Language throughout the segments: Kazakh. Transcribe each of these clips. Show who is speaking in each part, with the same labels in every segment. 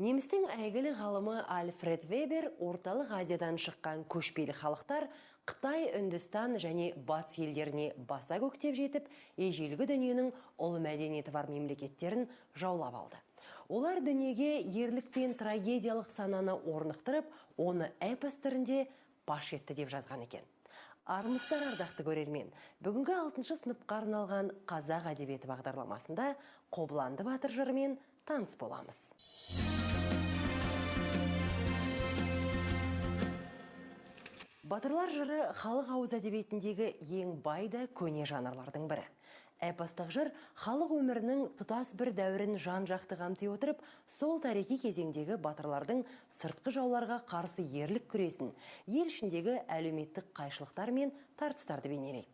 Speaker 1: Немістің әйгілі ғалымы Альфред Вебер орталық Азиядан шыққан көшпелі халықтар Қытай, Үндістан және батыс елдеріне баса көктеп жетіп, ежелгі дүниенің ұлы мәдениеті бар мемлекеттерін жаулап алды. Олар дүниеге ерлік пен трагедиялық сананы орнықтырып, оны эпос түрінде паш етті деп жазған екен. Армысыздар, ардақты көрермен. Бүгінгі 6 сыныпқа арналған қазақ әдебиеті бағдарламасында Қобыланды батыр жырымен таныс боламыз. Батырлар жыры халық ауыз әдебиетіндегі ең бай да көне жанрлардың бірі. Эпостық жыр халық өмірінің тұтас бір дәуірін жан-жақты қамти отырып, сол тарихи кезеңдегі батырлардың сыртқы жауларға қарсы ерлік күресін, ел ішіндегі әлеуметтік қайшылықтар мен тартыстарды бейнелейді.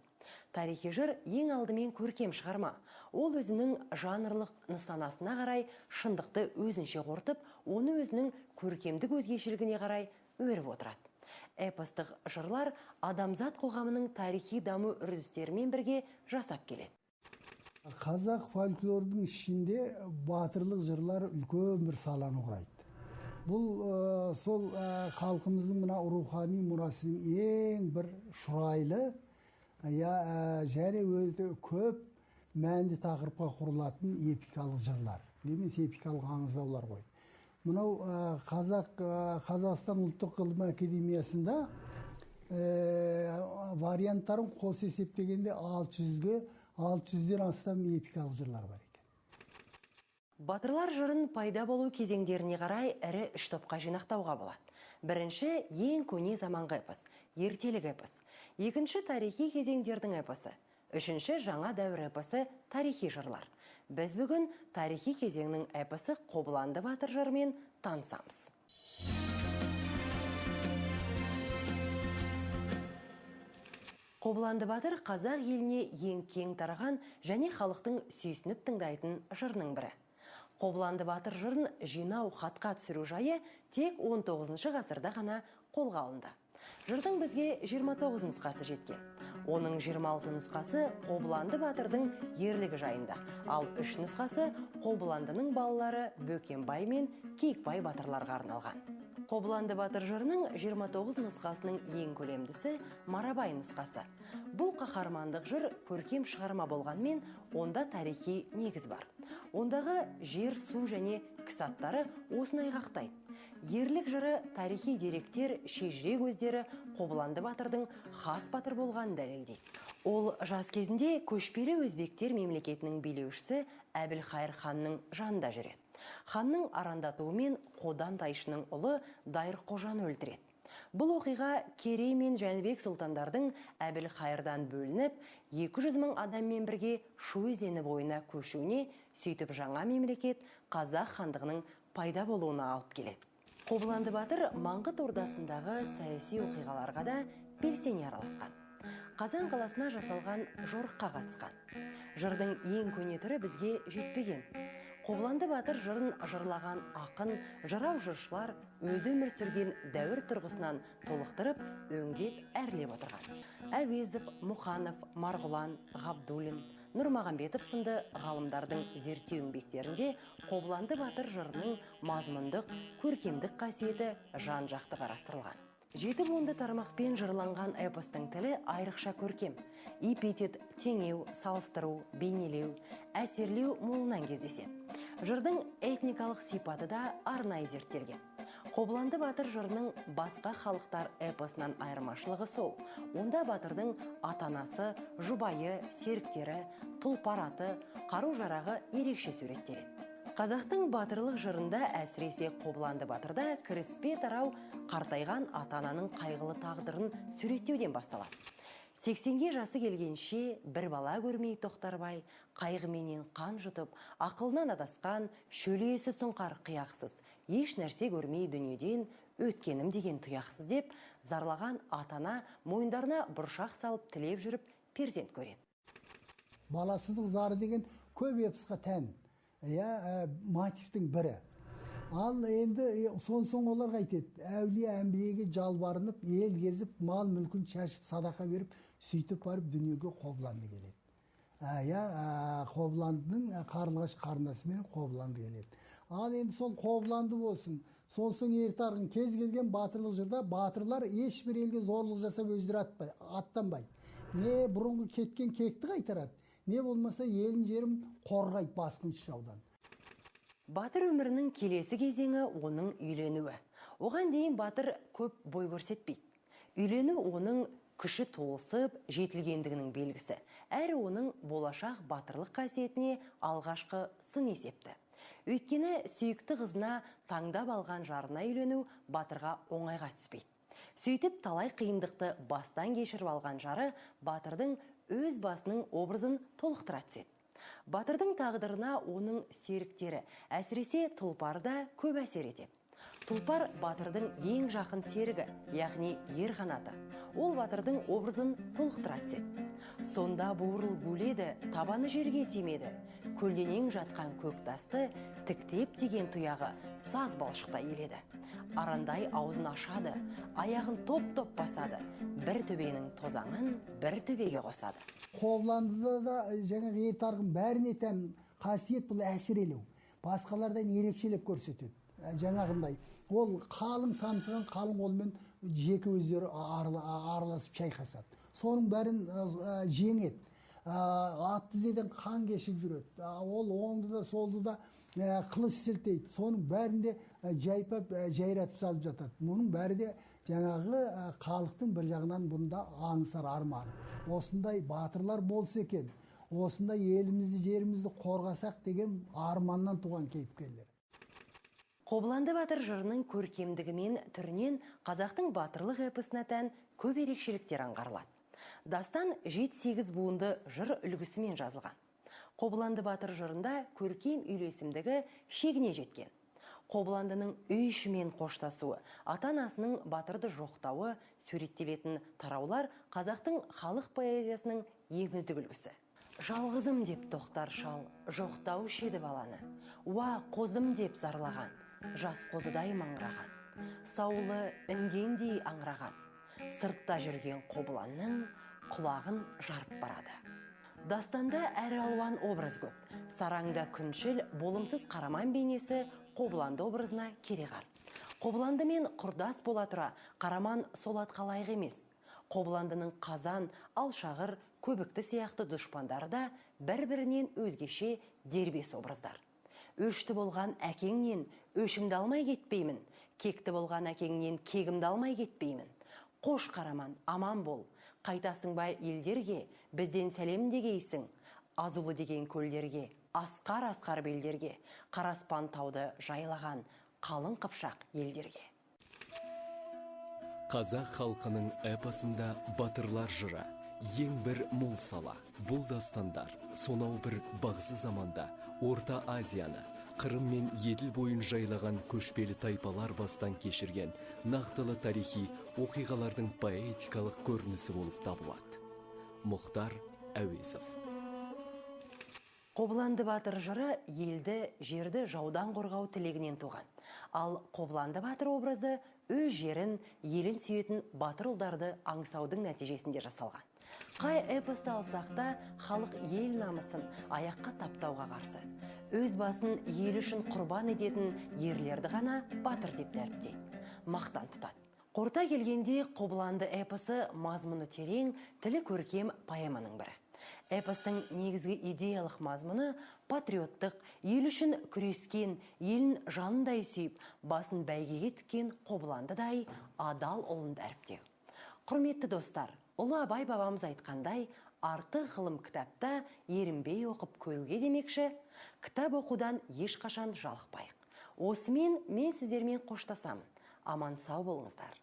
Speaker 1: Тарихи жыр ең алдымен көркем шығарма. Ол өзінің жанрлық нысанасына қарай шындықты өзінше қорытып, оны өзінің көркемдік өзгешелігіне қарай өріп отырады. Эпостық жырлар адамзат қоғамының тарихи даму үрдістерімен бірге жасап келеді.
Speaker 2: Қазақ фольклордың ішінде батырлық жырлар үлкен бір саланы құрайды. Бұл сол халқымыздың мына рухани мұрасының ең бір шұрайлы, және өте көп мәнді тақырыпқа құрылатын эпикалық жырлар, немесе эпикалық аңыздаулар ғой. Мынау Қазақстан ұлттық ғылым академиясында варианттарын қос есептегенде 600-ден астам эпикалық жырлар бар екен.
Speaker 1: Батырлар жырын пайда болу кезеңдеріне қарай ірі 3 топқа жинақтауға болады. Бірінші ең көне заманғы эпос, ертелік эпос. Екінші тарихи кезеңдердің эпосы. Үшінші жаңа дәуір эпосы, тарихи жырлар. Біз бүгін тарихи кезеңнің эпосы Қобыланды батыр жырымен танысамыз. Қобыланды батыр қазақ еліне ең кең тараған және халықтың сүйсініп тыңдайтын жырының бірі. Қобыланды батыр жырын жинау, хатқа түсіру жайы тек 19 ғасырда ғана қолға алынды. Жырдың бізге 29 нұсқасы жеткен. Оның 26 нұсқасы Қобыланды батырдың ерлігі жайында, ал 3 нұсқасы Қобыландының балалары Бөкенбай мен Киікбай батырларға арналған. Қобыланды батыр жырының 29 нұсқасының ең көлемдісі Марабай нұсқасы. Бұл қаһармандық жыр көркем шығарма болғанмен, онда тарихи негіз бар. Ондағы жер, су және кісі аттары осыны айғақтайды. Ерлік жыры тарихи деректер, шежіре көздері Қобыланды батырдың хас батыр болғанын дәлелдейді. Ол жас кезінде көшпелі өзбектер мемлекетінің билеушісі Әбілхайыр ханның жанында жүреді. Ханның арандатуымен Қодан тайшының ұлы Дайыр қожаны өлтіреді. Бұл оқиға Керей мен Жәнібек сұлтандардың Әбілхайырдан бөлініп, 200 мың адаммен бірге Шу өзені бойына көшуіне, сөйтіп жаңа мемлекет Қазақ хандығының пайда болуына алып келеді. Қобыланды батыр Маңғыт ордасындағы саяси оқиғаларға да белсене араласқан. Қазан қаласына жасалған жорыққа қатысқан. Жырдың ең көне түрі бізге жетпеген. Қобыланды батыр жырын жырлаған ақын, жырау жыршылар өзі өмір сүрген дәуір тұрғысынан толықтырып, өңдеп, әрлеп отырған. Әуезов, Мұқанов, Марғұлан, Ғабдуллин, Нұрмағамбетов сынды ғалымдардың зерттеу еңбектерінде Қобыланды батыр жырының мазмұндық, көркемдік қасиеті жан-жақты қарастырылған. 7 буынды тармақпен жырланған эпостың тілі айрықша көркем. Эпитет, теңеу, салыстыру, бейнелеу, әсерлеу молынан кездеседі. Жырдың этникалық сипаты да арнайы зерттелген. Қобыланды батыр жырының басқа халықтар эпосынан айырмашылығы сол. Онда батырдың ата-анасы, жұбайы, серіктері, тұлпар аты, қару-жарағы ерекше суреттеледі. Қазақтың батырлық жырында әсіресе Қобыланды батырда кіріспе тарау қартайған ата-ананың қайғылы тағдырын суреттеуден басталады. 80-ге жасы келгенше бір бала көрмей тоқтарбай, қайғыменен қан жұтып, ақылынан адасқан, шөлесі сұңқар қияқсыз, еш нәрсе көрмей дүниеден өткенім деген тұяқсыз деп, зарлаған ата-ана мойындарына бұршақ салып тілеп жүріп перзент көреді.
Speaker 2: Баласыздық зары деген көп эпосқа тән мотивтің бірі. Ал енді соң оларға айтады, әулие әмбиеге жалбарынып, ел кезіп, мал мүлкін шашып, садақа беріп, сөйтіп барып дүниеге Қобыланды келеді. Қобыландының қарлығаш қарындасымен Қобыланды келеді. Ал енді сол Қобыланды болсын, сонсын ертарғын кез келген батырлық жырда батырлар ешбір елге зорлық жасап өздері аттанбайды. Не бұрынғы кеткен кекті қайтарады, не болмаса елін жерін қорғайды басқыншы жаудан.
Speaker 1: Батыр өмірінің келесі кезеңі оның үйленуі. Оған дейін батыр көп бой көрсетпейді. Үйлену оның күші толысып, жетілгендігінің белгісі, әрі оның болашақ батырлық қасиетіне алғашқы сын есепті. Өйткені сүйікті қызына таңдап алған жарына үйлену батырға оңайға түспейді. Сөйтіп талай қиындықты бастан кешіріп алған жары батырдың өз басының образын толықтыра түседі. Батырдың тағдырына оның серіктері, әсіресе Тұлпар да көп әсер етеді. Тұлпар батырдың ең жақын серігі, яғни ер қанаты. Ол батырдың образын толықтыра түседі. Сонда буырыл гуледі, табаны жерге тимеді. Көлденең жатқан көк тасты тіктеп деген тұяғы саз балшықта еледі. Арандай аузын ашады, аяғын топ-топ басады. Бір төбенің тозаңын бір төбеге қосады.
Speaker 2: Қобыландыда да жаңағы ертарғын бәріне тән қасиет бұл әсірелеу. Басқалардан ерекшелеп көрсетеді. Жаңағындай ол қалың самсыған қалың қолмен жеке өздері араласып шайқасады. Соның бәрін жеңеді. Ат тізеден қан кешіп жүреді. Ол оңды да солды да қылыш сілтейді. Соның бәрінде жайпап жайратып салып жатады. Мұның бәрі де жаңағы халықтың бір жағынан бұнда аңсар арманы. Осындай батырлар болса екен, осындай елімізді жерімізді қорғасақ деген арманнан туған кейіпкерлер.
Speaker 1: Қобыланды батыр жырының көркемдігі мен түрінен қазақтың батырлық эпосына тән көп ерекшеліктер аңғарылады. Дастан 7-8 буынды жыр үлгісімен жазылған. Қобыланды батыр жырында көркем үйлесімдігі шегіне жеткен. Қобыландының үй ішімен қоштасуы, ата-анасының батырды жоқтауы суреттелетін тараулар қазақтың халық поэзиясының ең үздік үлгісі. Жалғызым деп тоқтар шал, жоқтау шеді баланы. Уа қозым деп зарлаған, жас қозыдай маңыраған. Саулы інгендей аңыраған, сыртта жүрген қобыланның құлағын жарып барады. Дастанда әрі алуан образ көп. Сараңда күншіл, болымсыз қараман бейнесі Қобыланды образына кереғар. Қобыланды мен құрдас бола тұра, қараман сол атқа лайық емес. Қобыландының қазан, алшағыр, көбікті сияқты дұшпандары да бір-бірінен өзгеше дербес образдар. Өшті болған әкеңнен өшімді алмай кетпеймін, кекті болған әкеңнен кегімді алмай кетпеймін. Қош қараман, аман бол, қайтасың бай елдерге, бізден сәлем дегейсің. Азулы деген көлдерге, асқар белдерге, Қараспан тауды жайлаған қалың қыпшақ елдерге.
Speaker 3: Қазақ халқының эпосында батырлар жыры ең бір мол сала. Бұл дастандар сонау бір бағзы заманда Орта Азияны, Қырым мен Еділ бойын жайлаған көшпелі тайпалар бастан кешірген нақтылы тарихи оқиғалардың поэтикалық көрінісі болып табылады. Мұхтар Әуезов.
Speaker 1: Қобыланды батыр жыры елді, жерді жаудан қорғау тілегінен туған. Ал Қобыланды батыр образы өз жерін, елін сүйетін батыр ұлдарды аңсаудың нәтижесінде жасалған. Қай эпосты алсақ та халық ел намысын аяққа таптауға қарсы. Өз басын ел үшін құрбан ететін ерлерді ғана батыр деп дәріптейді, мақтан тұтады. Қорыта келгенде Қобыланды эпосы мазмұны терең, тілі көркем поэманың бірі. Эпостың негізгі идеялық мазмұны патриоттық, ел үшін күрескен, елін жанындай сүйіп, басын бәйгеге тіккен Қобыландыдай адал ұлын дәріптеу. Құрметті достар, Ұлы Абай бабамыз айтқандай, артық ғылым кітапта ерінбей оқып көруге демекші, кітап оқудан ешқашан жалықпайық. Осымен мен сіздермен қоштасамын. Аман сау болыңыздар.